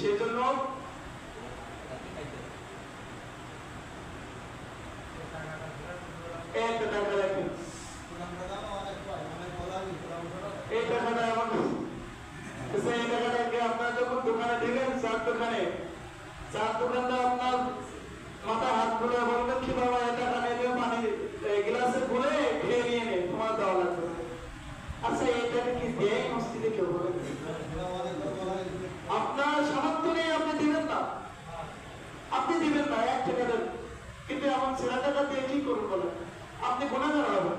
সেজন্য একটা টাকা রাখেন, এই টাকাটা আমার এই টাকাটাকে আপনার যখন দোকানে ঢেকেন, চার দোকানটা আপনার মাথা হাত ঘুরে বলবেন কি বাবা এই টাকা নেবে পানি গ্লাসে ঘুরে খেয়ে নিয়ে নে, তোমার দেওয়া লাগবে। আচ্ছা এই টাকা কি দেয় মসজিদে কেউ বলে? আপনার সামর্থ্য নেই, আপনি দিবেন না, এক টাকা দেন, কিন্তু এমন ছেলে টাকা দিয়ে কি করুন বলেন? আপনি গুনাহগার হবেন।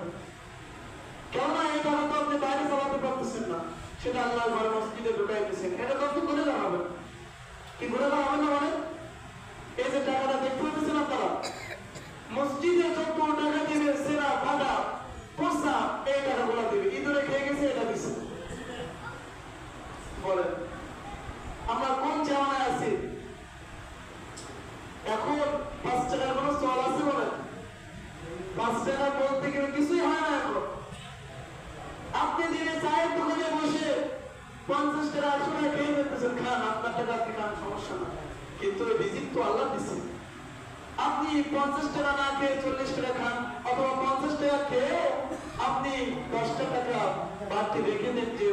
কেননা এই টাকা তো আপনি বাইরে চালাতে পারতেছেন না, সেটা আল্লাহর ঘরে মসজিদে ঢুকাইতেছেন, এটা তো আপনি গুনাহগার হবেন। কি গুনাহগার হবেন না? মানে এই যে টাকাটা দেখতে পাচ্ছেন আপনারা, মসজিদে যত টাকা দিবে সেরা ফাটা পোষা এই টাকাগুলো দিবে, ইঁদুরে খেয়ে গেছে এটা দিচ্ছে। বলেন আমরা কোন জামানায় আছি? এখন 5 টাকার কোনো চল আছে? বলেন 5 টাকা বলতে গেলে কিছুই হয় না। এখন আপনি দিনে চায়ের দোকানে বসে 50 টাকা 100 টাকা খেয়ে ফেলতেছেন, খান, আপনার টাকা আপনি খান, সমস্যা না, কিন্তু রিজিক তো আল্লাহ দিচ্ছে। আপনি 50 টাকা না খেয়ে 40 টাকা খান, অথবা 50 টাকা খেয়ে আপনি 10 টাকা বাড়তি রেখে দেন, যে